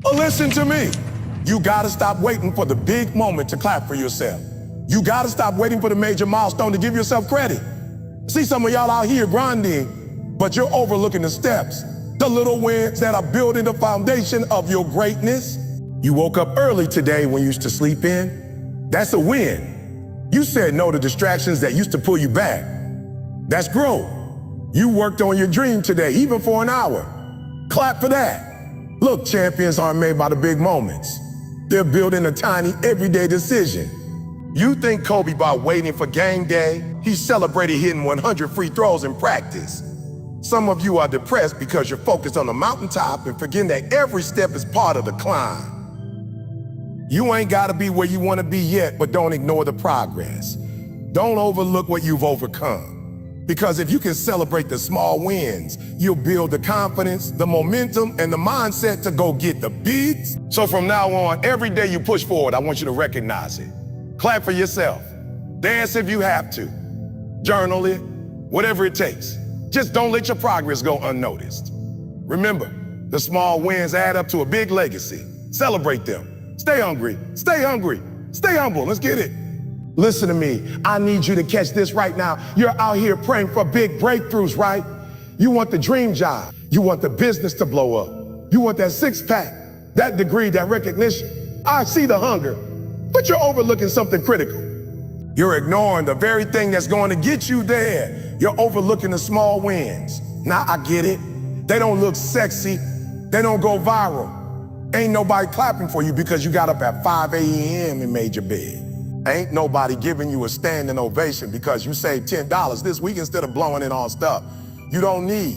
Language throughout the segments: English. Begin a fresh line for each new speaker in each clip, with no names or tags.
Well, listen to me. You gotta stop waiting for the big moment to clap for yourself. You gotta stop waiting for the major milestone to give yourself credit. See some of y'all out here grinding, but you're overlooking the steps, the little wins that are building the foundation of your greatness. You woke up early today when you used to sleep in. That's a win. You said no to distractions that used to pull you back. That's growth. You worked on your dream today, even for an hour. Clap for that. Look, champions aren't made by the big moments. They're building a tiny, everyday decision. You think Kobe about waiting for game day? He celebrated hitting 100 free throws in practice. Some of you are depressed because you're focused on the mountaintop and forgetting that every step is part of the climb. You ain't gotta be where you wanna be yet, but don't ignore the progress. Don't overlook what you've overcome. Because if you can celebrate the small wins, you'll build the confidence, the momentum, and the mindset to go get the bigs. So from now on, every day you push forward, I want you to recognize it. Clap for yourself. Dance if you have to. Journal it, whatever it takes. Just don't let your progress go unnoticed. Remember, the small wins add up to a big legacy. Celebrate them. Stay hungry, stay hungry, stay humble. Let's get it. Listen to me, I need you to catch this right now. You're out here praying for big breakthroughs, right? You want the dream job. You want the business to blow up. You want that six-pack, that degree, that recognition. I see the hunger, but you're overlooking something critical. You're ignoring the very thing that's going to get you there. You're overlooking the small wins. Now, I get it. They don't look sexy. They don't go viral. Ain't nobody clapping for you because you got up at 5 a.m. and made your bed. Ain't nobody giving you a standing ovation because you saved $10 this week instead of blowing it on stuff you don't need.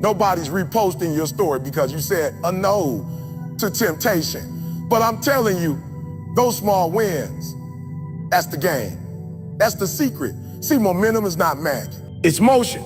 Nobody's reposting your story because you said a no to temptation. But I'm telling you, those small wins, that's the game. That's the secret. See, momentum is not magic. It's motion.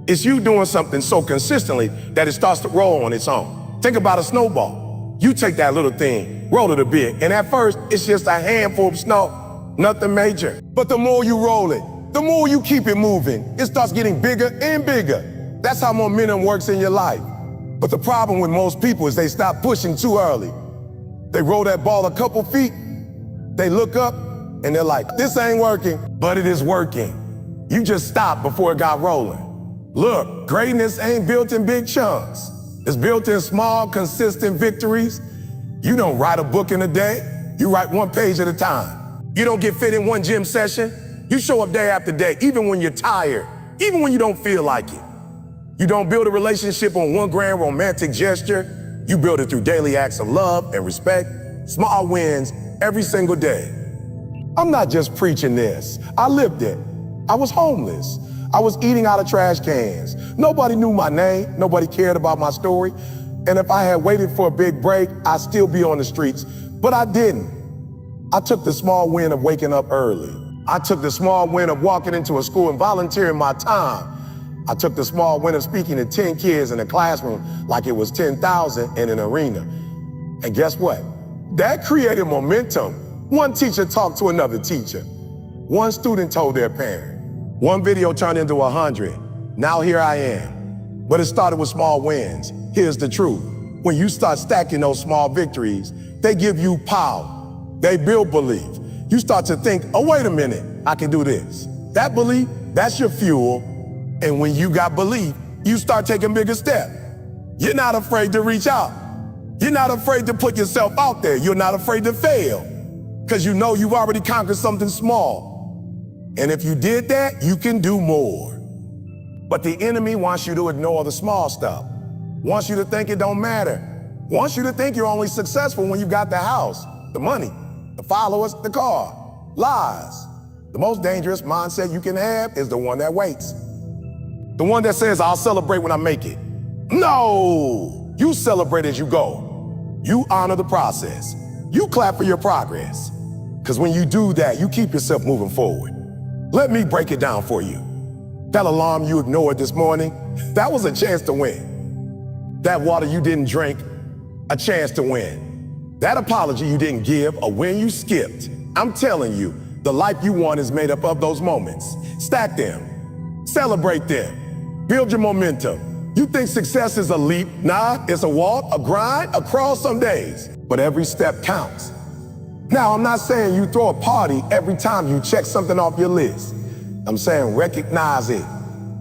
It's you doing something so consistently that it starts to roll on its own. Think about a snowball. You take that little thing, roll it a bit, and at first, it's just a handful of snow, nothing major. But the more you roll it, the more you keep it moving, it starts getting bigger and bigger. That's how momentum works in your life. But the problem with most people is they stop pushing too early. They roll that ball a couple feet, they look up, and they're like, this ain't working, but it is working. You just stopped before it got rolling. Look, greatness ain't built in big chunks. It's built in small, consistent victories. You don't write a book in a day. You write one page at a time. You don't get fit in one gym session. You show up day after day, even when you're tired, even when you don't feel like it. You don't build a relationship on one grand romantic gesture. You build it through daily acts of love and respect, small wins every single day. I'm not just preaching this. I lived it. I was homeless. I was eating out of trash cans. Nobody knew my name. Nobody cared about my story. And if I had waited for a big break, I'd still be on the streets. But I didn't. I took the small win of waking up early. I took the small win of walking into a school and volunteering my time. I took the small win of speaking to 10 kids in a classroom like it was 10,000 in an arena. And guess what? That created momentum. One teacher talked to another teacher. One student told their parent. One video turned into 100. Now here I am. But it started with small wins. Here's the truth. When you start stacking those small victories, they give you power. They build belief. You start to think, oh, wait a minute, I can do this. That belief, that's your fuel. And when you got belief, you start taking bigger steps. You're not afraid to reach out. You're not afraid to put yourself out there. You're not afraid to fail because you know you've already conquered something small. And if you did that, you can do more. But the enemy wants you to ignore the small stuff, wants you to think it don't matter, wants you to think you're only successful when you got the house, the money, the followers, the car. Lies. The most dangerous mindset you can have is the one that waits. The one that says, I'll celebrate when I make it. No! You celebrate as you go. You honor the process. You clap for your progress. Because when you do that, you keep yourself moving forward. Let me break it down for you. That alarm you ignored this morning, that was a chance to win. That water you didn't drink, a chance to win. That apology you didn't give, a win you skipped. I'm telling you, the life you want is made up of those moments. Stack them, celebrate them, build your momentum. You think success is a leap? Nah, it's a walk, a grind, a crawl some days. But every step counts. Now, I'm not saying you throw a party every time you check something off your list. I'm saying recognize it,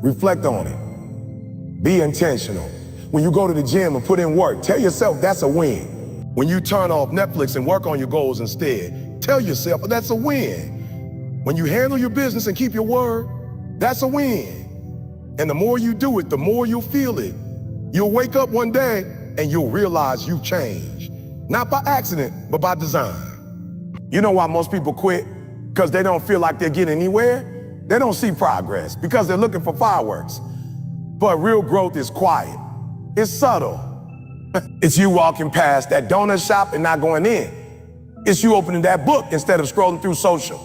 reflect on it, be intentional. When you go to the gym and put in work, tell yourself that's a win. When you turn off Netflix and work on your goals instead, tell yourself that's a win. When you handle your business and keep your word, that's a win. And the more you do it, the more you'll feel it. You'll wake up one day and you'll realize you've changed. Not by accident, but by design. You know why most people quit? Because they don't feel like they're getting anywhere. They don't see progress because they're looking for fireworks. But real growth is quiet. It's subtle. It's you walking past that donut shop and not going in. It's you opening that book instead of scrolling through social.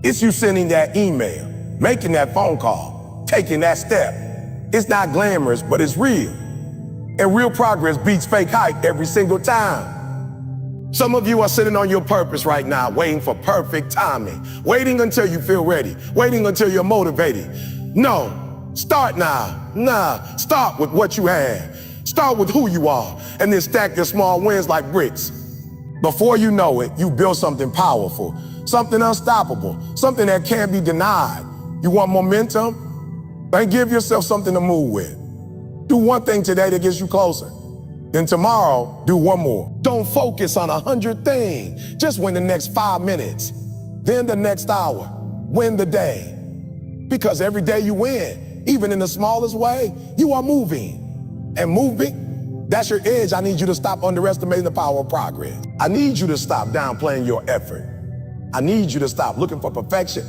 It's you sending that email, making that phone call, taking that step. It's not glamorous, but it's real. And real progress beats fake hype every single time. Some of you are sitting on your purpose right now, waiting for perfect timing, waiting until you feel ready, waiting until you're motivated. No, start now. Nah, start with what you have. Start with who you are, and then stack your small wins like bricks. Before you know it, you build something powerful, something unstoppable, something that can't be denied. You want momentum? Then give yourself something to move with. Do one thing today that gets you closer. Then tomorrow, do one more. Don't focus on 100 things. Just win the next 5 minutes. Then the next hour. Win the day. Because every day you win, even in the smallest way, you are moving. And moving, that's your edge. I need you to stop underestimating the power of progress. I need you to stop downplaying your effort. I need you to stop looking for perfection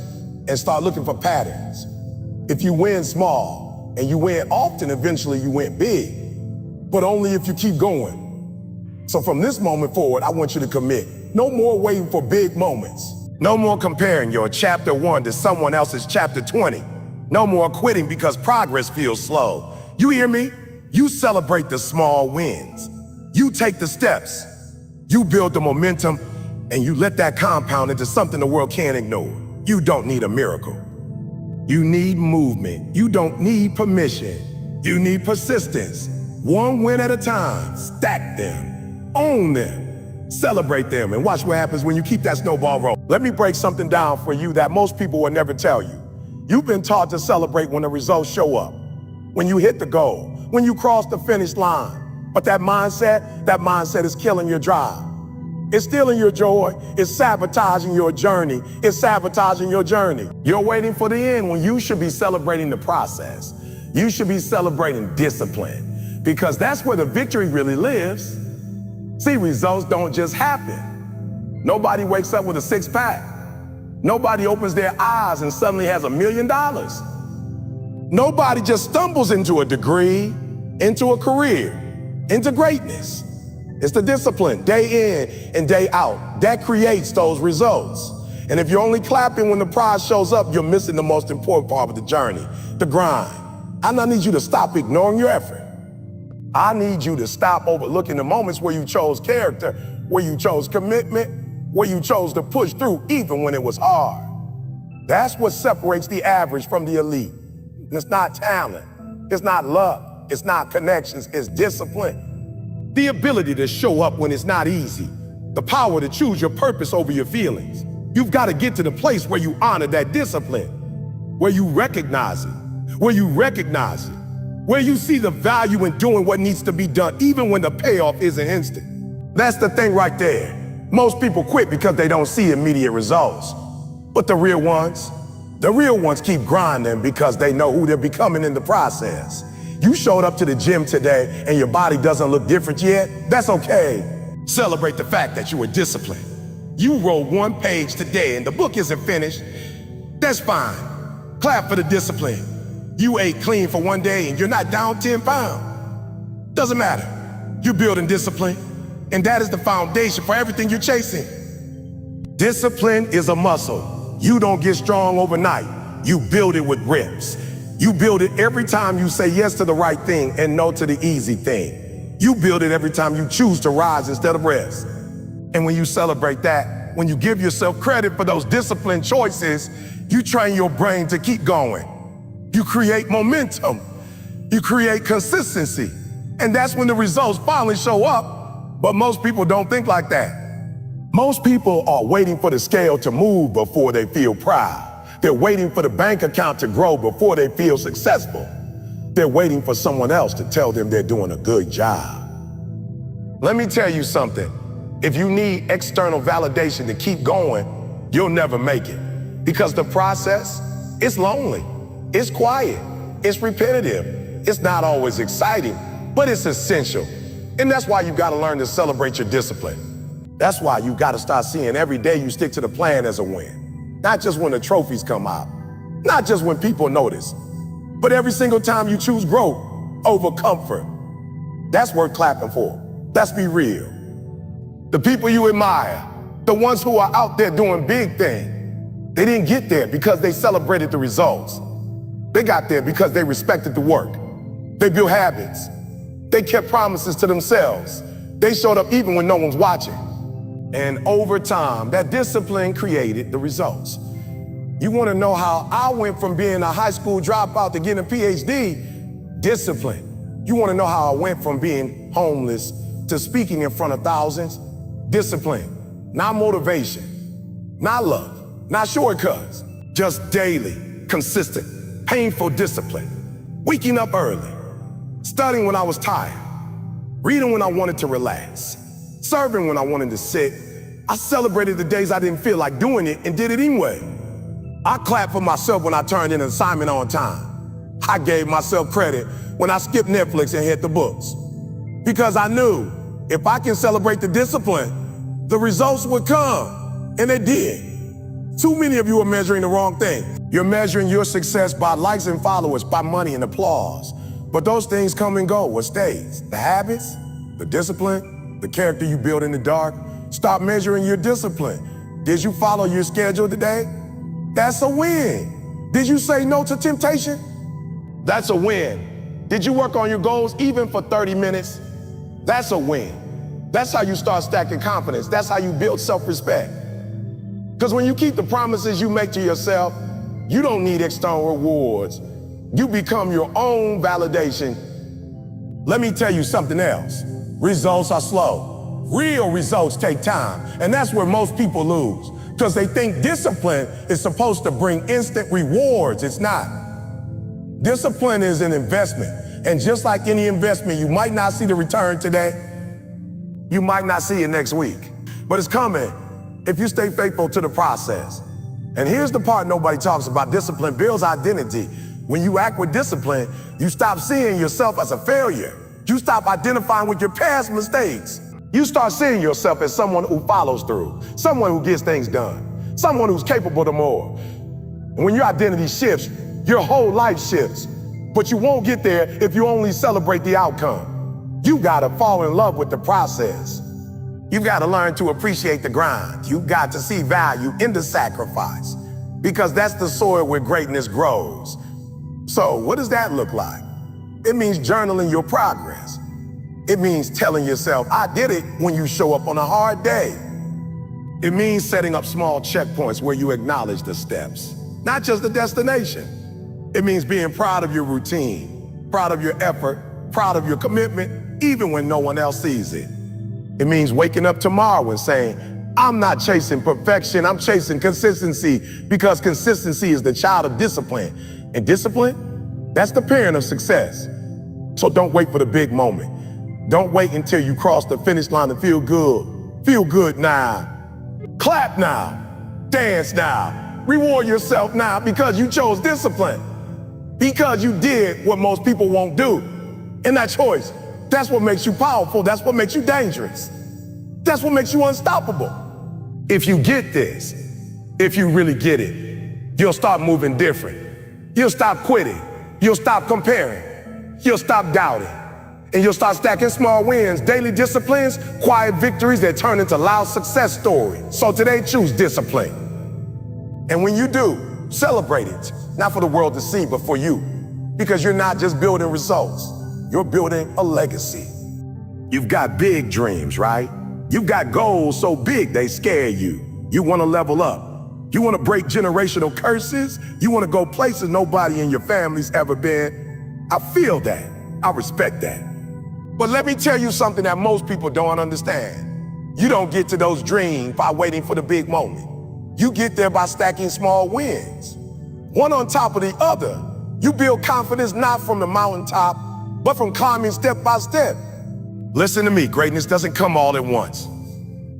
and start looking for patterns. If you win small and you win often, eventually you win big, but only if you keep going. So from this moment forward, I want you to commit. No more waiting for big moments. No more comparing your chapter 1 to someone else's chapter 20. No more quitting because progress feels slow. You hear me? You celebrate the small wins. You take the steps. You build the momentum, and you let that compound into something the world can't ignore. You don't need a miracle. You need movement. You don't need permission. You need persistence. One win at a time. Stack them. Own them. Celebrate them, and watch what happens when you keep that snowball rolling. Let me break something down for you that most people will never tell you. You've been taught to celebrate when the results show up, when you hit the goal, when you cross the finish line. But that mindset is killing your drive. It's stealing your joy. It's sabotaging your journey. It's sabotaging your journey. You're waiting for the end when you should be celebrating the process. You should be celebrating discipline, because that's where the victory really lives. See, results don't just happen. Nobody wakes up with a six-pack. Nobody opens their eyes and suddenly has $1 million. Nobody just stumbles into a degree, into a career, into greatness. It's the discipline, day in and day out, that creates those results. And if you're only clapping when the prize shows up, you're missing the most important part of the journey, the grind. I need you to stop ignoring your effort. I need you to stop overlooking the moments where you chose character, where you chose commitment, where you chose to push through even when it was hard. That's what separates the average from the elite. And it's not talent, it's not luck, it's not connections, it's discipline. The ability to show up when it's not easy, the power to choose your purpose over your feelings. You've got to get to the place where you honor that discipline, where you recognize it, where you see the value in doing what needs to be done, even when the payoff isn't instant. That's the thing right there. Most people quit because they don't see immediate results. But the real ones keep grinding because they know who they're becoming in the process. You showed up to the gym today and your body doesn't look different yet. That's okay. Celebrate the fact that you were disciplined. You wrote one page today and the book isn't finished. That's fine. Clap for the discipline. You ate clean for one day and you're not down 10 pounds. Doesn't matter. You're building discipline, and that is the foundation for everything you're chasing. Discipline is a muscle. You don't get strong overnight. You build it with reps. You build it every time you say yes to the right thing and no to the easy thing. You build it every time you choose to rise instead of rest. And when you celebrate that, when you give yourself credit for those disciplined choices, you train your brain to keep going. You create momentum. You create consistency. And that's when the results finally show up. But most people don't think like that. Most people are waiting for the scale to move before they feel proud. They're waiting for the bank account to grow before they feel successful. They're waiting for someone else to tell them they're doing a good job. Let me tell you something. If you need external validation to keep going, you'll never make it. Because the process, it's lonely, it's quiet, it's repetitive, it's not always exciting, but it's essential. And that's why you gotta learn to celebrate your discipline. That's why you gotta start seeing every day you stick to the plan as a win. Not just when the trophies come out, not just when people notice, but every single time you choose growth over comfort. That's worth clapping for. Let's be real. The people you admire, the ones who are out there doing big things, they didn't get there because they celebrated the results. They got there because they respected the work. They built habits. They kept promises to themselves. They showed up even when no one's watching. And over time, that discipline created the results. You want to know how I went from being a high school dropout to getting a PhD? Discipline. You want to know how I went from being homeless to speaking in front of thousands? Discipline. Not motivation, not luck, not shortcuts, just daily, consistent, painful discipline. Waking up early, studying when I was tired, reading when I wanted to relax, serving when I wanted to sit. I celebrated the days I didn't feel like doing it and did it anyway. I clapped for myself when I turned in an assignment on time. I gave myself credit when I skipped Netflix and hit the books. Because I knew if I can celebrate the discipline, the results would come, and they did. Too many of you are measuring the wrong thing. You're measuring your success by likes and followers, by money and applause. But those things come and go. What stays? The habits, the discipline, the character you build in the dark. Stop measuring your discipline. Did you follow your schedule today? That's a win. Did you say no to temptation? That's a win. Did you work on your goals even for 30 minutes? That's a win. That's how you start stacking confidence. That's how you build self-respect. Because when you keep the promises you make to yourself, you don't need external rewards. You become your own validation. Let me tell you something else. Results are slow. Real results take time. And that's where most people lose. Because they think discipline is supposed to bring instant rewards. It's not. Discipline is an investment. And just like any investment, you might not see the return today. You might not see it next week. But it's coming if you stay faithful to the process. And here's the part nobody talks about. Discipline builds identity. When you act with discipline, you stop seeing yourself as a failure. You stop identifying with your past mistakes. You start seeing yourself as someone who follows through, someone who gets things done, someone who's capable of more. And when your identity shifts, your whole life shifts. But you won't get there if you only celebrate the outcome. You gotta fall in love with the process. You've got to learn to appreciate the grind. You've got to see value in the sacrifice, because that's the soil where greatness grows. So what does that look like? It means journaling your progress. It means telling yourself, I did it, when you show up on a hard day. It means setting up small checkpoints where you acknowledge the steps, not just the destination. It means being proud of your routine, proud of your effort, proud of your commitment, even when no one else sees it. It means waking up tomorrow and saying, I'm not chasing perfection, I'm chasing consistency, because consistency is the child of discipline. And discipline, that's the parent of success. So don't wait for the big moment. Don't wait until you cross the finish line to feel good. Feel good now. Clap now. Dance now. Reward yourself now, because you chose discipline. Because you did what most people won't do. And that choice, that's what makes you powerful. That's what makes you dangerous. That's what makes you unstoppable. If you get this, if you really get it, you'll start moving different. You'll stop quitting. You'll stop comparing. You'll stop doubting. And you'll start stacking small wins, daily disciplines, quiet victories that turn into loud success stories. So today, choose discipline. And when you do, celebrate it. Not for the world to see, but for you. Because you're not just building results. You're building a legacy. You've got big dreams, right? You've got goals so big they scare you. You want to level up. You want to break generational curses. You want to go places nobody in your family's ever been. I feel that. I respect that. But let me tell you something that most people don't understand. You don't get to those dreams by waiting for the big moment. You get there by stacking small wins, one on top of the other. You build confidence not from the mountaintop, but from climbing step by step. Listen to me, greatness doesn't come all at once.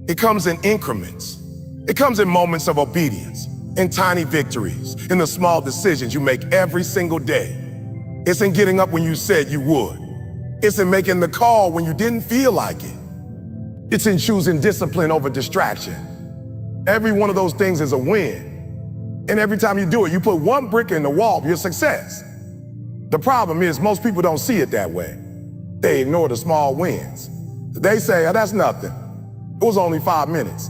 It comes in increments. It comes in moments of obedience, in tiny victories, in the small decisions you make every single day. It's in getting up when you said you would. It's in making the call when you didn't feel like it. It's in choosing discipline over distraction. Every one of those things is a win. And every time you do it, you put one brick in the wall of your success. The problem is most people don't see it that way. They ignore the small wins. They say, oh, that's nothing. It was only 5 minutes.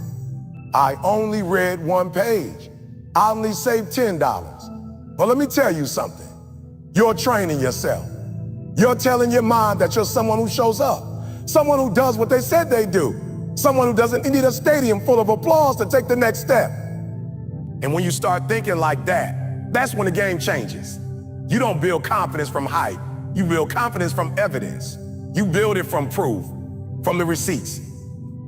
I only read 1 page. I only saved $10. But let me tell you something. You're training yourself. You're telling your mind that you're someone who shows up, someone who does what they said they do, someone who doesn't need a stadium full of applause to take the next step. And when you start thinking like that, that's when the game changes. You don't build confidence from hype. You build confidence from evidence. You build it from proof, from the receipts.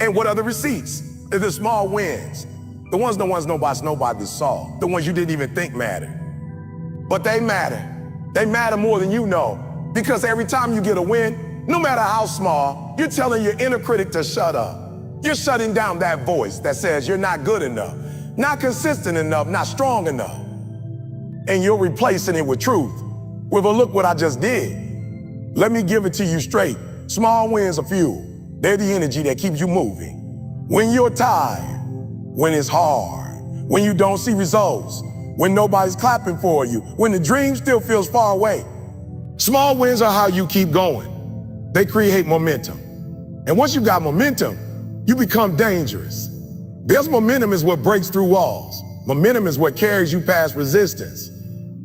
And what are the receipts? They're the small wins. The ones nobody saw. The ones you didn't even think mattered. But they matter. They matter more than you know. Because every time you get a win, no matter how small, you're telling your inner critic to shut up. You're shutting down that voice that says you're not good enough, not consistent enough, not strong enough. And you're replacing it with truth. With a look what I just did. Let me give it to you straight. Small wins are fuel. They're the energy that keeps you moving. When you're tired, when it's hard, when you don't see results, when nobody's clapping for you, when the dream still feels far away. Small wins are how you keep going. They create momentum. And once you got momentum, you become dangerous. Because momentum is what breaks through walls. Momentum is what carries you past resistance.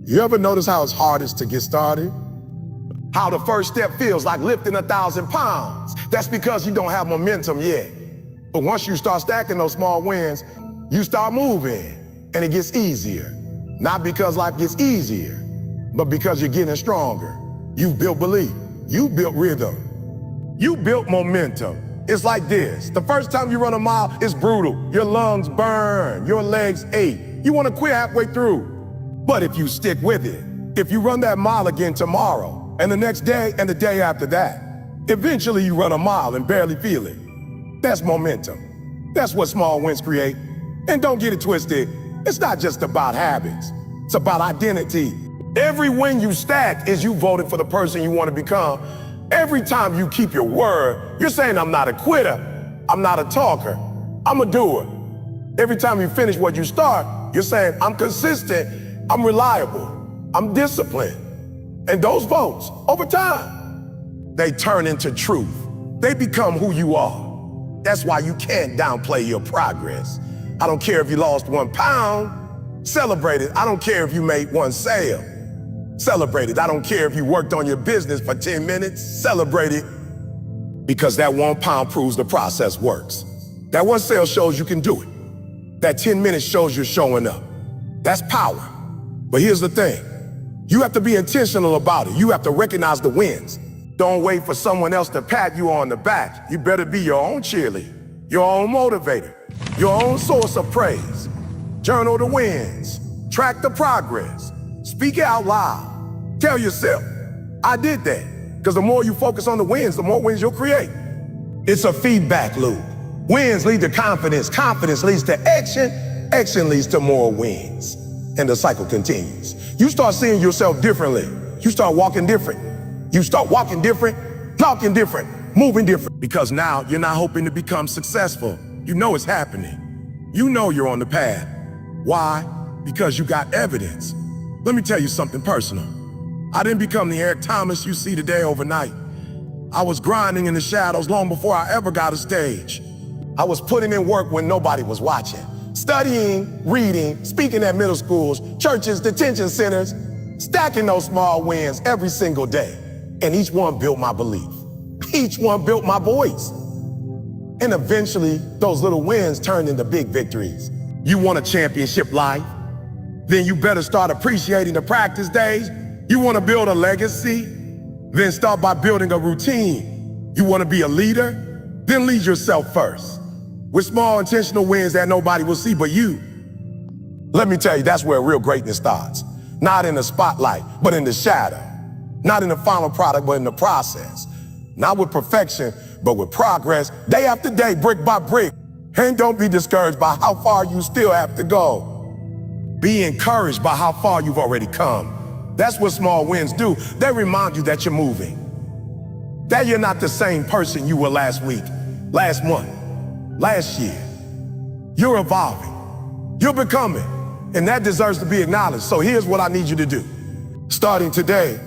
You ever notice how it's hardest to get started? How the first step feels like lifting 1,000 pounds. That's because you don't have momentum yet. But once you start stacking those small wins, you start moving and it gets easier. Not because life gets easier, but because you're getting stronger. You've built belief. You built rhythm. You built momentum. It's like this. The first time you run a mile, it's brutal. Your lungs burn. Your legs ache. You want to quit halfway through. But if you stick with it, if you run that mile again tomorrow, and the next day, and the day after that, eventually you run a mile and barely feel it. That's momentum. That's what small wins create. And don't get it twisted. It's not just about habits. It's about identity. Every win you stack is you voting for the person you want to become. Every time you keep your word, you're saying, I'm not a quitter. I'm not a talker. I'm a doer. Every time you finish what you start, you're saying, I'm consistent. I'm reliable. I'm disciplined. And those votes, over time, they turn into truth. They become who you are. That's why you can't downplay your progress. I don't care if you lost 1 pound, celebrate it. I don't care if you made 1 sale, celebrate it. I don't care if you worked on your business for 10 minutes, celebrate it. Because that 1 pound proves the process works. That 1 sale shows you can do it. That 10 minutes shows you're showing up. That's power. But here's the thing. You have to be intentional about it. You have to recognize the wins. Don't wait for someone else to pat you on the back. You better be your own cheerleader, your own motivator, your own source of praise. Journal the wins, track the progress, speak it out loud. Tell yourself, I did that. Because the more you focus on the wins, the more wins you'll create. It's a feedback loop. Wins lead to confidence, confidence leads to action, action leads to more wins. And the cycle continues. You start seeing yourself differently. You start walking different. You start walking different, talking different, moving different. Because now you're not hoping to become successful. You know it's happening. You know you're on the path. Why? Because you got evidence. Let me tell you something personal. I didn't become the Eric Thomas you see today overnight. I was grinding in the shadows long before I ever got a stage. I was putting in work when nobody was watching. Studying, reading, speaking at middle schools, churches, detention centers, stacking those small wins every single day. And each one built my belief. Each one built my voice. And eventually, those little wins turned into big victories. You want a championship life? Then you better start appreciating the practice days. You want to build a legacy? Then start by building a routine. You want to be a leader? Then lead yourself first. With small intentional wins that nobody will see but you. Let me tell you, that's where real greatness starts. Not in the spotlight, but in the shadow. Not in the final product, but in the process. Not with perfection, but with progress, day after day, brick by brick. And don't be discouraged by how far you still have to go. Be encouraged by how far you've already come. That's what small wins do. They remind you that you're moving. That you're not the same person you were last week, last month, last year. You're evolving. You're becoming. And that deserves to be acknowledged. So here's what I need you to do. Starting today,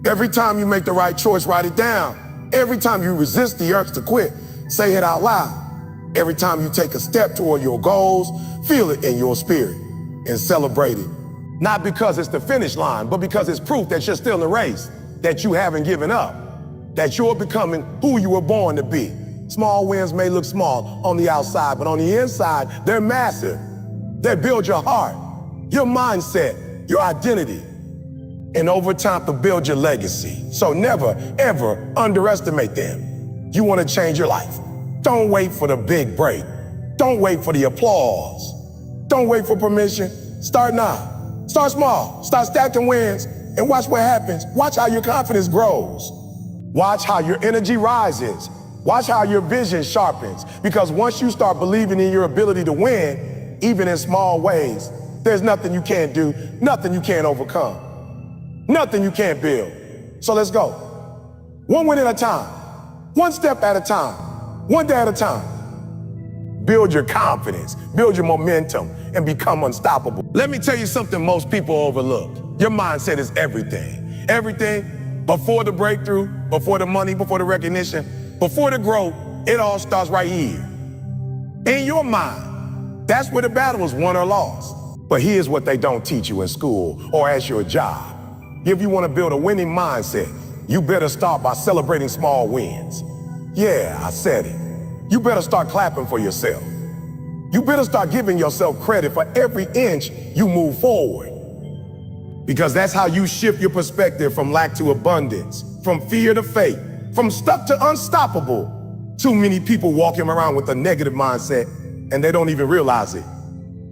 every time you make the right choice, write it down. Every time you resist the urge to quit, say it out loud. Every time you take a step toward your goals, feel it in your spirit and celebrate it. Not because it's the finish line, but because it's proof that you're still in the race, that you haven't given up, that you're becoming who you were born to be. Small wins may look small on the outside, but on the inside, they're massive. They build your heart, your mindset, your identity, and over time to build your legacy. So never, ever underestimate them. You want to change your life. Don't wait for the big break. Don't wait for the applause. Don't wait for permission. Start now. Start small. Start stacking wins and watch what happens. Watch how your confidence grows. Watch how your energy rises. Watch how your vision sharpens. Because once you start believing in your ability to win, even in small ways, there's nothing you can't do, nothing you can't overcome, nothing you can't build. So let's go. One win at a time, one step at a time, one day at a time. Build your confidence, build your momentum, and become unstoppable. Let me tell you something most people overlook. Your mindset is everything. Everything before the breakthrough, before the money, before the recognition, before the growth, it all starts right here. In your mind, that's where the battle is won or lost. But here's what they don't teach you in school or at your job. If you want to build a winning mindset, you better start by celebrating small wins. Yeah, I said it. You better start clapping for yourself. You better start giving yourself credit for every inch you move forward. Because that's how you shift your perspective from lack to abundance, from fear to faith, from stuck to unstoppable. Too many people walking around with a negative mindset and they don't even realize it.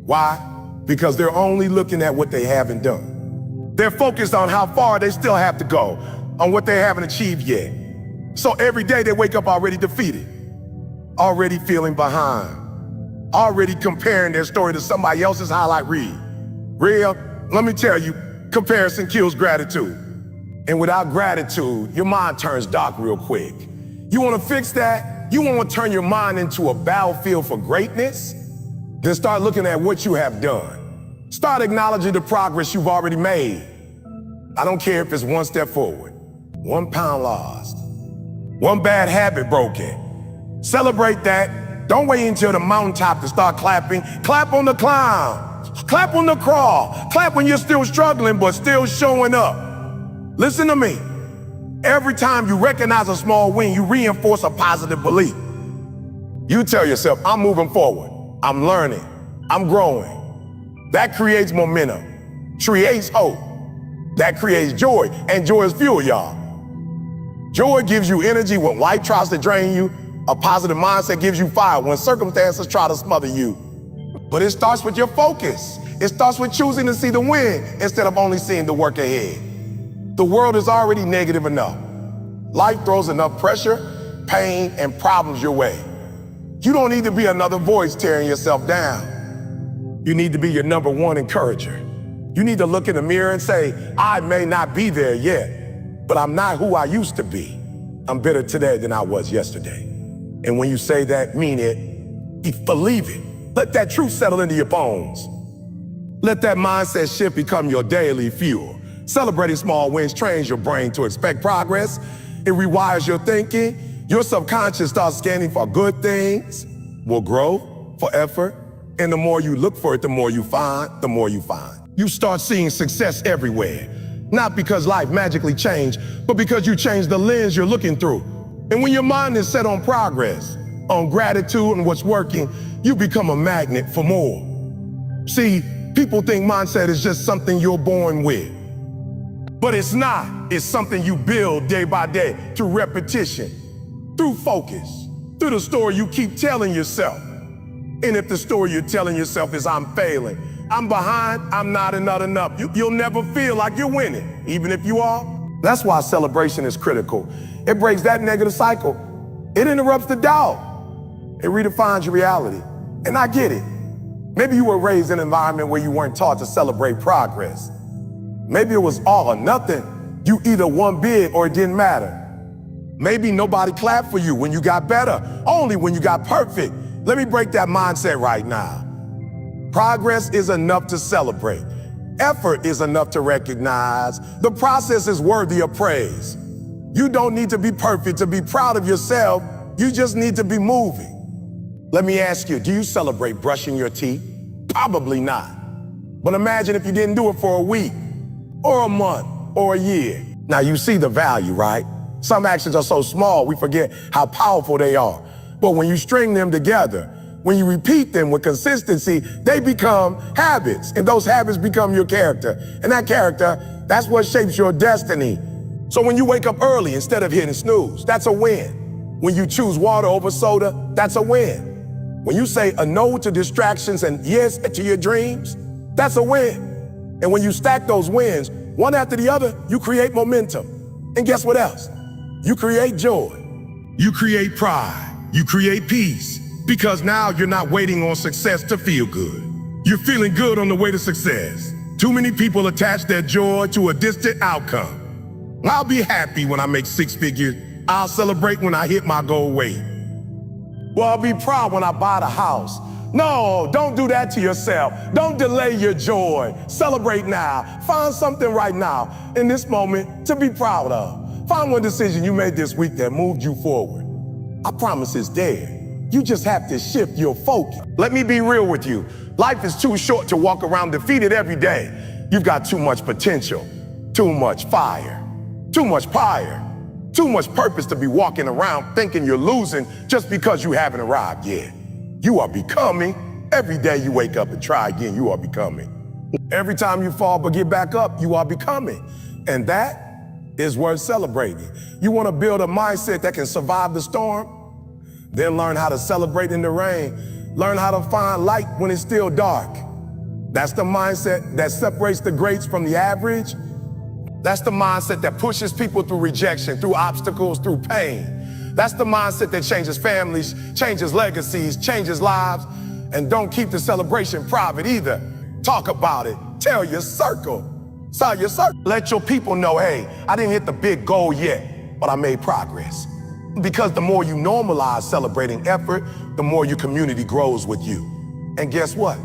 Why? Because they're only looking at what they haven't done. They're focused on how far they still have to go, on what they haven't achieved yet. So every day they wake up already defeated, already feeling behind, already comparing their story to somebody else's highlight reel. Let me tell you, comparison kills gratitude. And without gratitude, your mind turns dark real quick. You want to fix that? You want to turn your mind into a battlefield for greatness? Then start looking at what you have done. Start acknowledging the progress you've already made. I don't care if it's one step forward, 1 pound lost, one bad habit broken. Celebrate that. Don't wait until the mountaintop to start clapping. Clap on the climb. Clap on the crawl. Clap when you're still struggling but still showing up. Listen to me. Every time you recognize a small win, you reinforce a positive belief. You tell yourself, I'm moving forward. I'm learning. I'm growing. That creates momentum, creates hope. That creates joy, and joy is fuel, y'all. Joy gives you energy when life tries to drain you. A positive mindset gives you fire when circumstances try to smother you. But it starts with your focus. It starts with choosing to see the win instead of only seeing the work ahead. The world is already negative enough. Life throws enough pressure, pain, and problems your way. You don't need to be another voice tearing yourself down. You need to be your number one encourager. You need to look in the mirror and say, I may not be there yet, but I'm not who I used to be. I'm better today than I was yesterday. And when you say that, mean it. Believe it. Let that truth settle into your bones. Let that mindset shift become your daily fuel. Celebrating small wins trains your brain to expect progress. It rewires your thinking. Your subconscious starts scanning for good things, will grow for effort. And the more you look for it, the more you find, the more you find. You start seeing success everywhere. Not because life magically changed, but because you changed the lens you're looking through. And when your mind is set on progress, on gratitude and what's working, you become a magnet for more. See, people think mindset is just something you're born with, but it's not. is something you build day by day through repetition, through focus, through the story you keep telling yourself. And if the story you're telling yourself is I'm failing, I'm behind, I'm not enough, you'll never feel like you're winning, even if you are. That's why celebration is critical. It breaks that negative cycle. It interrupts the doubt. It redefines your reality. And I get it. Maybe you were raised in an environment where you weren't taught to celebrate progress. Maybe it was all or nothing. You either won big or it didn't matter. Maybe nobody clapped for you when you got better, only when you got perfect. Let me break that mindset right now. Progress is enough to celebrate. Effort is enough to recognize. The process is worthy of praise. You don't need to be perfect to be proud of yourself. You just need to be moving. Let me ask you, do you celebrate brushing your teeth? Probably not. But imagine if you didn't do it for a week, or a month, or a year. Now you see the value, right? Some actions are so small, we forget how powerful they are. But when you string them together, when you repeat them with consistency, they become habits, and those habits become your character. And that character, that's what shapes your destiny. So when you wake up early instead of hitting snooze, that's a win. When you choose water over soda, that's a win. When you say a no to distractions and yes to your dreams, that's a win. And when you stack those wins, one after the other, you create momentum. And guess what else? You create joy. You create pride. You create peace. Because now you're not waiting on success to feel good. You're feeling good on the way to success. Too many people attach their joy to a distant outcome. I'll be happy when I make six figures. I'll celebrate when I hit my goal weight. Well, I'll be proud when I buy the house. No, don't do that to yourself. Don't delay your joy. Celebrate now. Find something right now in this moment to be proud of. Find one decision you made this week that moved you forward. I promise it's there. You just have to shift your focus. Let me be real with you. Life is too short to walk around defeated every day. You've got too much potential, too much fire, too much fire, too much purpose to be walking around thinking you're losing just because you haven't arrived yet. You are becoming. Every day you wake up and try again, you are becoming. Every time you fall but get back up, you are becoming. And that is worth celebrating. You want to build a mindset that can survive the storm? Then learn how to celebrate in the rain. Learn how to find light when it's still dark. That's the mindset that separates the greats from the average. That's the mindset that pushes people through rejection, through obstacles, through pain. That's the mindset that changes families, changes legacies, changes lives. And don't keep the celebration private either. Talk about it. Tell your circle. Tell your circle. Let your people know, hey, I didn't hit the big goal yet, but I made progress. Because the more you normalize celebrating effort, the more your community grows with you. And guess what?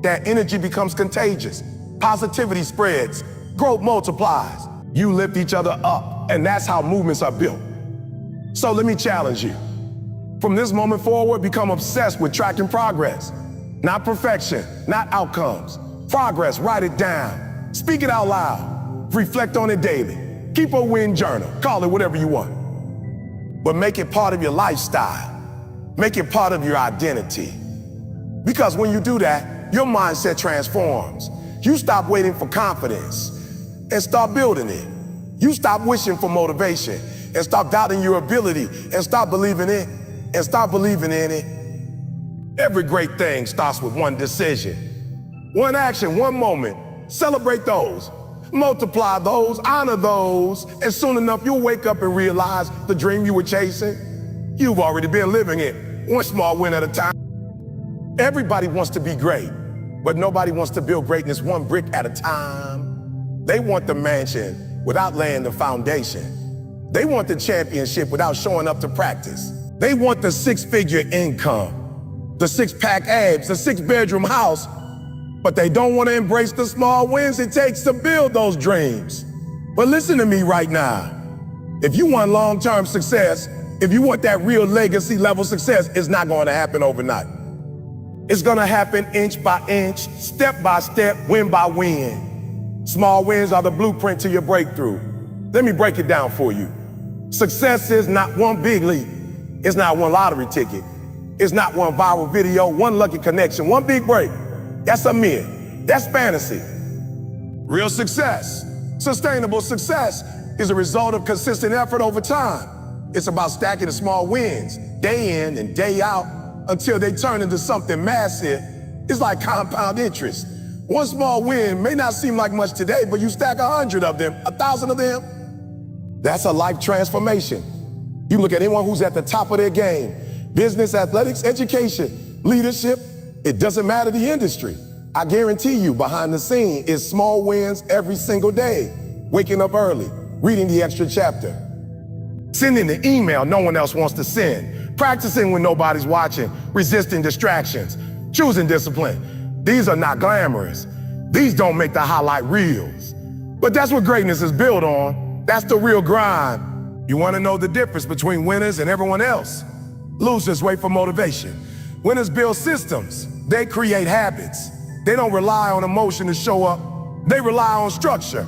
That energy becomes contagious. Positivity spreads. Growth multiplies. You lift each other up, and that's how movements are built. So let me challenge you. From this moment forward, become obsessed with tracking progress. Not perfection, not outcomes. Progress, write it down. Speak it out loud. Reflect on it daily. Keep a win journal. Call it whatever you want. But make it part of your lifestyle. Make it part of your identity. Because when you do that, your mindset transforms. You stop waiting for confidence and start building it. You stop wishing for motivation and stop doubting your ability and stop believing it and start believing in it. Every great thing starts with one decision, one action, one moment. Celebrate those. Multiply those, honor those, and soon enough you'll wake up and realize the dream you were chasing, you've already been living it, one small win at a time. Everybody wants to be great, but nobody wants to build greatness one brick at a time. They want the mansion without laying the foundation. They want the championship without showing up to practice. They want the six-figure income, the six-pack abs, the six-bedroom house, but they don't want to embrace the small wins it takes to build those dreams. But listen to me right now. If you want long-term success, if you want that real legacy level success, it's not going to happen overnight. It's going to happen inch by inch, step by step, win by win. Small wins are the blueprint to your breakthrough. Let me break it down for you. Success is not one big leap. It's not one lottery ticket. It's not one viral video, one lucky connection, one big break. That's a myth. That's fantasy. Real success, sustainable success is a result of consistent effort over time. It's about stacking the small wins, day in and day out, until they turn into something massive. It's like compound interest. One small win may not seem like much today, but you stack 100 of them, 1,000 of them. That's a life transformation. You look at anyone who's at the top of their game, business, athletics, education, leadership, it doesn't matter the industry. I guarantee you behind the scene is small wins every single day. Waking up early, reading the extra chapter, sending the email no one else wants to send, practicing when nobody's watching, resisting distractions, choosing discipline. These are not glamorous. These don't make the highlight reels. But that's what greatness is built on. That's the real grind. You want to know the difference between winners and everyone else? Losers wait for motivation. Winners build systems. They create habits. They don't rely on emotion to show up. They rely on structure.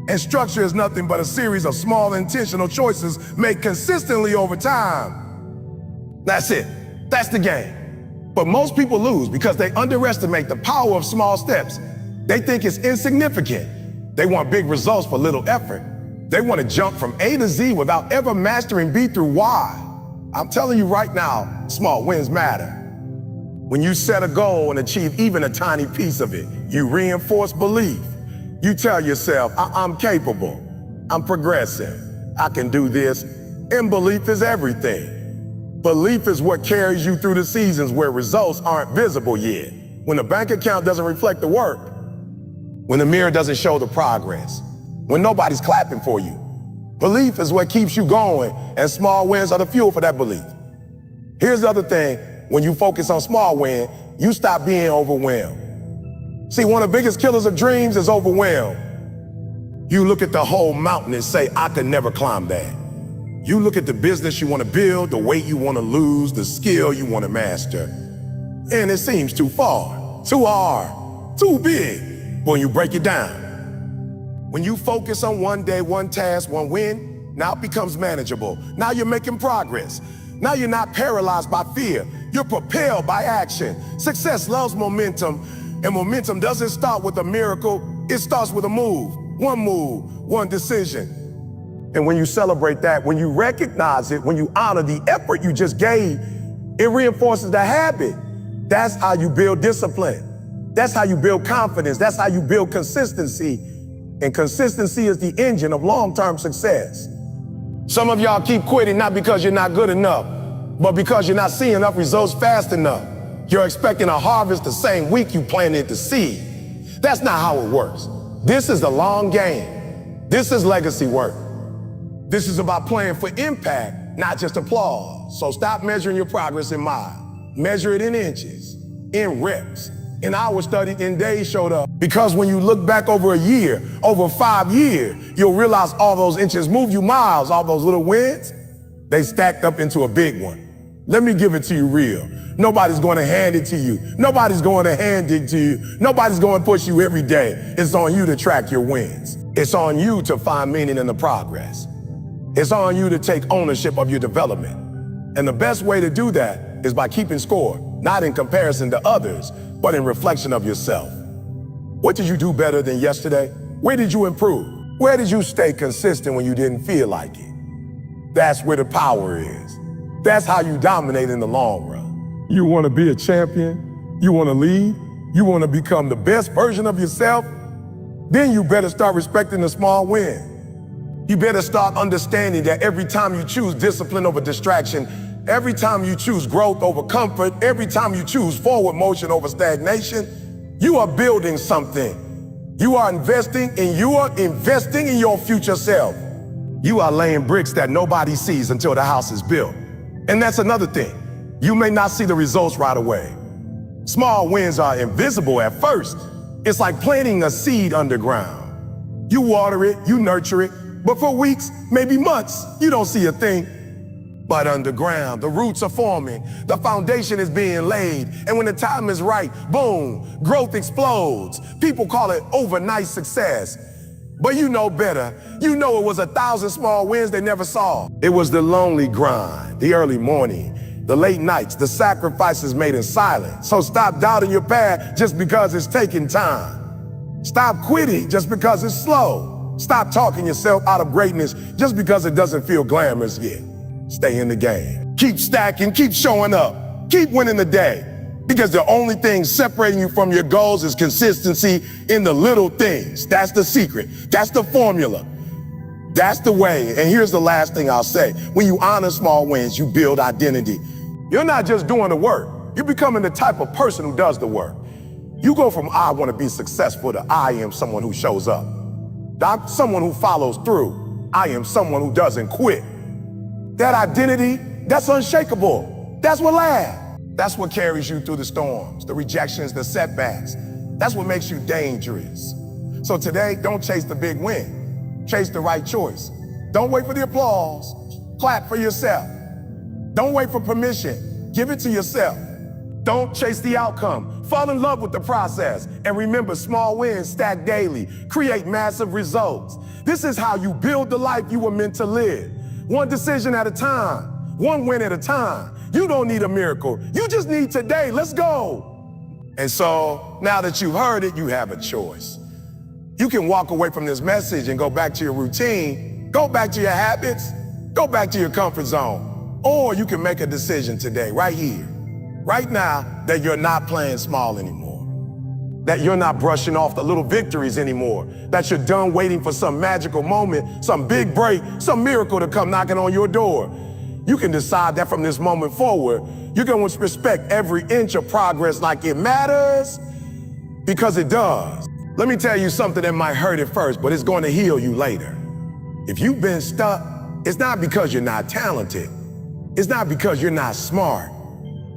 And structure is nothing but a series of small intentional choices made consistently over time. That's it. That's the game. But most people lose because they underestimate the power of small steps. They think it's insignificant. They want big results for little effort. They want to jump from A to Z without ever mastering B through Y. I'm telling you right now, small wins matter. When you set a goal and achieve even a tiny piece of it, you reinforce belief. You tell yourself, I'm capable, I'm progressive, I can do this, and belief is everything. Belief is what carries you through the seasons where results aren't visible yet. When the bank account doesn't reflect the work, when the mirror doesn't show the progress, when nobody's clapping for you. Belief is what keeps you going, and small wins are the fuel for that belief. Here's the other thing, when you focus on small win, you stop being overwhelmed. See, one of the biggest killers of dreams is overwhelm. You look at the whole mountain and say, I could never climb that. You look at the business you want to build, the weight you want to lose, the skill you want to master, and it seems too far, too hard, too big. But when you break it down, when you focus on one day, one task, one win, now it becomes manageable. Now you're making progress. Now you're not paralyzed by fear. You're propelled by action. Success loves momentum, and momentum doesn't start with a miracle. It starts with a move, one decision. And when you celebrate that, when you recognize it, when you honor the effort you just gave, it reinforces the habit. That's how you build discipline. That's how you build confidence. That's how you build consistency. And consistency is the engine of long-term success. Some of y'all keep quitting not because you're not good enough, but because you're not seeing enough results fast enough. You're expecting a harvest the same week you planted the seed. That's not how it works. This is the long game. This is legacy work. This is about playing for impact, not just applause. So stop measuring your progress in miles. Measure it in inches, in reps, in hours studied, in days showed up. Because when you look back over a year, over 5 years, you'll realize all those inches move you miles. All those little wins, they stacked up into a big one. Let me give it to you real. Nobody's going to hand it to you. Nobody's going to hand it to you. Nobody's going to push you every day. It's on you to track your wins. It's on you to find meaning in the progress. It's on you to take ownership of your development. And the best way to do that is by keeping score, not in comparison to others, but in reflection of yourself. What did you do better than yesterday? Where did you improve? Where did you stay consistent when you didn't feel like it? That's where the power is. That's how you dominate in the long run. You want to be a champion? You want to lead? You want to become the best version of yourself? Then you better start respecting the small win. You better start understanding that every time you choose discipline over distraction, every time you choose growth over comfort, every time you choose forward motion over stagnation, you are building something. You are investing in your future self. You are laying bricks that nobody sees until the house is built. And that's another thing. You may not see the results right away. Small wins are invisible at first. It's like planting a seed underground. You water it, you nurture it, but for weeks, maybe months, you don't see a thing. But underground, the roots are forming, the foundation is being laid, and when the time is right, boom, growth explodes. People call it overnight success. But you know better. You know it was 1,000 small wins they never saw. It was the lonely grind, the early morning, the late nights, the sacrifices made in silence. So stop doubting your path just because it's taking time. Stop quitting just because it's slow. Stop talking yourself out of greatness just because it doesn't feel glamorous yet. Stay in the game. Keep stacking, keep showing up, keep winning the day. Because the only thing separating you from your goals is consistency in the little things. That's the secret. That's the formula. That's the way. And here's the last thing I'll say. When you honor small wins, you build identity. You're not just doing the work. You're becoming the type of person who does the work. You go from I want to be successful to I am someone who shows up. I'm someone who follows through. I am someone who doesn't quit. That identity, that's unshakable. That's what lasts. That's what carries you through the storms, the rejections, the setbacks. That's what makes you dangerous. So today, don't chase the big win. Chase the right choice. Don't wait for the applause. Clap for yourself. Don't wait for permission. Give it to yourself. Don't chase the outcome. Fall in love with the process. And remember, small wins stack daily. Create massive results. This is how you build the life you were meant to live. One decision at a time. One win at a time. You don't need a miracle. You just need today. Let's go. And so now that you've heard it, you have a choice. You can walk away from this message and go back to your routine, go back to your habits, go back to your comfort zone. Or you can make a decision today, right here, right now, that you're not playing small anymore, that you're not brushing off the little victories anymore, that you're done waiting for some magical moment, some big break, some miracle to come knocking on your door. You can decide that from this moment forward, you're going to respect every inch of progress like it matters, because it does. Let me tell you something that might hurt at first, but it's going to heal you later. If you've been stuck, it's not because you're not talented. It's not because you're not smart.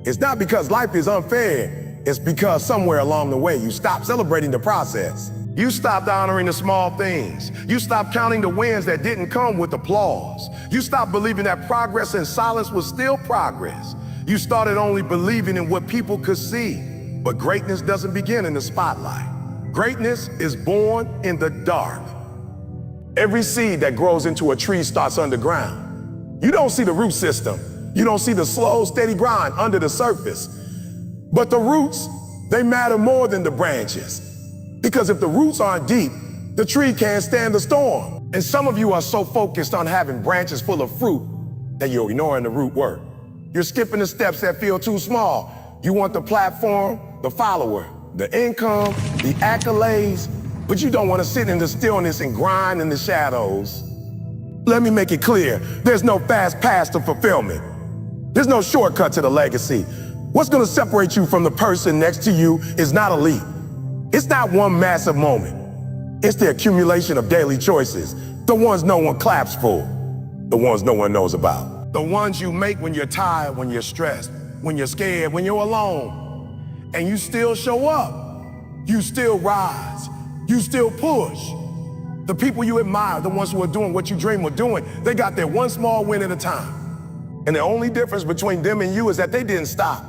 It's not because life is unfair. It's because somewhere along the way, you stopped celebrating the process. You stopped honoring the small things. You stopped counting the wins that didn't come with applause. You stopped believing that progress in silence was still progress. You started only believing in what people could see. But greatness doesn't begin in the spotlight. Greatness is born in the dark. Every seed that grows into a tree starts underground. You don't see the root system. You don't see the slow, steady grind under the surface. But the roots, they matter more than the branches. Because if the roots aren't deep, the tree can't stand the storm. And some of you are so focused on having branches full of fruit that you're ignoring the root work. You're skipping the steps that feel too small. You want the platform, the follower, the income, the accolades, but you don't want to sit in the stillness and grind in the shadows. Let me make it clear, there's no fast path to fulfillment. There's no shortcut to the legacy. What's going to separate you from the person next to you is not a leap. It's not one massive moment. It's the accumulation of daily choices, the ones no one claps for, the ones no one knows about. The ones you make when you're tired, when you're stressed, when you're scared, when you're alone. And you still show up. You still rise. You still push. The people you admire, the ones who are doing what you dream of doing, they got their one small win at a time. And the only difference between them and you is that they didn't stop.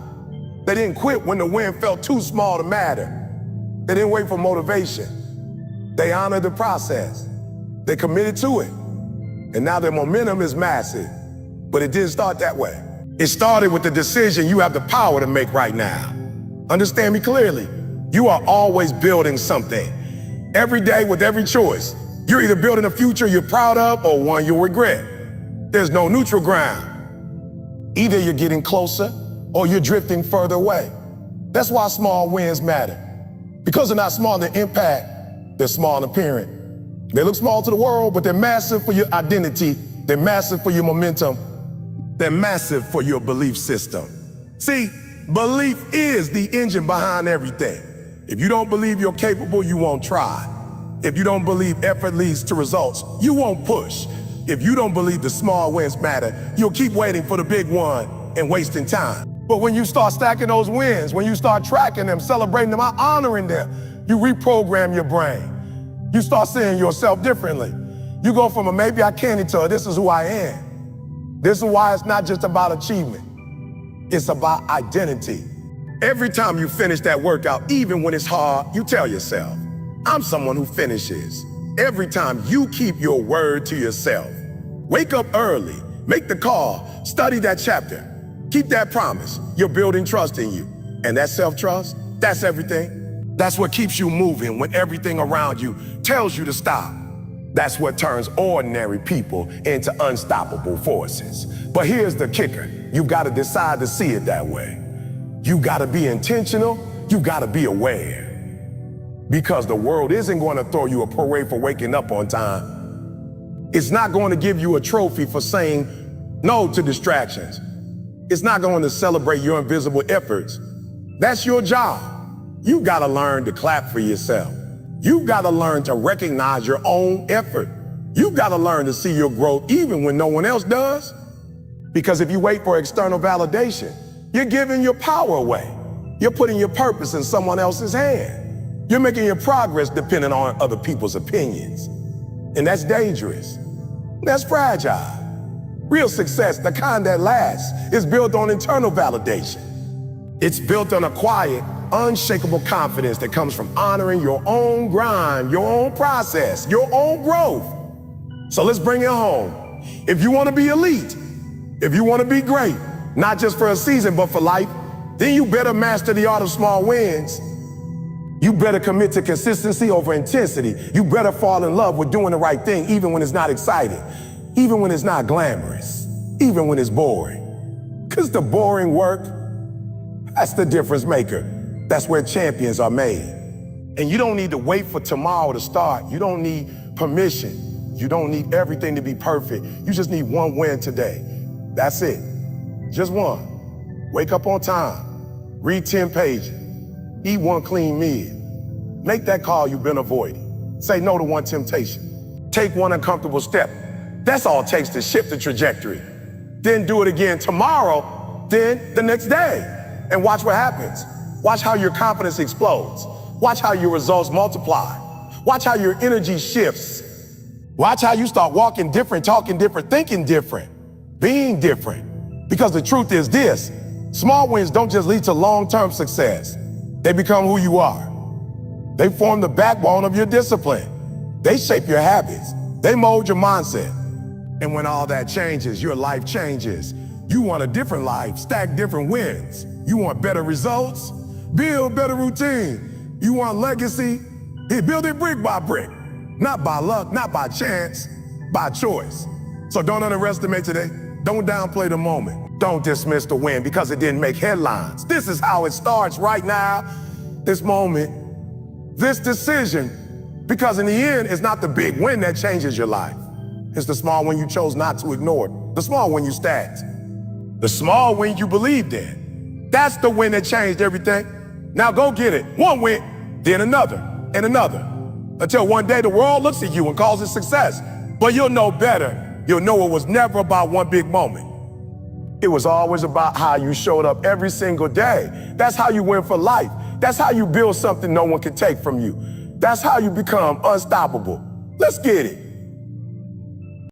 They didn't quit when the win felt too small to matter. They didn't wait for motivation. They honored the process. They committed to it. And now their momentum is massive. But it didn't start that way. It started with the decision you have the power to make right now. Understand me clearly. You are always building something. Every day with every choice. You're either building a future you're proud of or one you'll regret. There's no neutral ground. Either you're getting closer or you're drifting further away. That's why small wins matter. Because they're not small in their impact, they're small in appearance. They look small to the world, but they're massive for your identity. They're massive for your momentum. They're massive for your belief system. See, belief is the engine behind everything. If you don't believe you're capable, you won't try. If you don't believe effort leads to results, you won't push. If you don't believe the small wins matter, you'll keep waiting for the big one and wasting time. But when you start stacking those wins, when you start tracking them, celebrating them, honoring them, you reprogram your brain. You start seeing yourself differently. You go from a maybe I can to a this is who I am. This is why it's not just about achievement. It's about identity. Every time you finish that workout, even when it's hard, you tell yourself, I'm someone who finishes. Every time you keep your word to yourself. Wake up early, make the call, study that chapter. Keep that promise. You're building trust in you. And that self-trust, that's everything. That's what keeps you moving when everything around you tells you to stop. That's what turns ordinary people into unstoppable forces. But here's the kicker. You've got to decide to see it that way. You got to be intentional. You got to be aware. Because the world isn't going to throw you a parade for waking up on time. It's not going to give you a trophy for saying no to distractions. It's not going to celebrate your invisible efforts. That's your job. You've got to learn to clap for yourself. You've got to learn to recognize your own effort. You've got to learn to see your growth even when no one else does. Because if you wait for external validation, you're giving your power away. You're putting your purpose in someone else's hand. You're making your progress dependent on other people's opinions. And that's dangerous. That's fragile. Real success, the kind that lasts, is built on internal validation. It's built on a quiet, unshakable confidence that comes from honoring your own grind, your own process, your own growth. So let's bring it home. If you want to be elite, if you want to be great, not just for a season, but for life, then you better master the art of small wins. You better commit to consistency over intensity. You better fall in love with doing the right thing, even when it's not exciting, even when it's not glamorous, even when it's boring. Because the boring work, that's the difference maker. That's where champions are made. And you don't need to wait for tomorrow to start. You don't need permission. You don't need everything to be perfect. You just need one win today. That's it. Just one. Wake up on time. Read 10 pages. Eat one clean meal. Make that call you've been avoiding. Say no to one temptation. Take one uncomfortable step. That's all it takes to shift the trajectory. Then do it again tomorrow, then the next day. And watch what happens. Watch how your confidence explodes. Watch how your results multiply. Watch how your energy shifts. Watch how you start walking different, talking different, thinking different, being different. Because the truth is this, small wins don't just lead to long-term success. They become who you are. They form the backbone of your discipline. They shape your habits. They mold your mindset. And when all that changes, your life changes. You want a different life, stack different wins. You want better results? Build better routine. You want legacy? Build it brick by brick. Not by luck, not by chance, by choice. So don't underestimate today. Don't downplay the moment. Don't dismiss the win because it didn't make headlines. This is how it starts right now, this moment, this decision. Because in the end, it's not the big win that changes your life. It's the small win you chose not to ignore. The small win you stacked. The small win you believed in. That's the win that changed everything. Now go get it. One win, then another, and another. Until one day the world looks at you and calls it success. But you'll know better. You'll know it was never about one big moment. It was always about how you showed up every single day. That's how you win for life. That's how you build something no one can take from you. That's how you become unstoppable. Let's get it.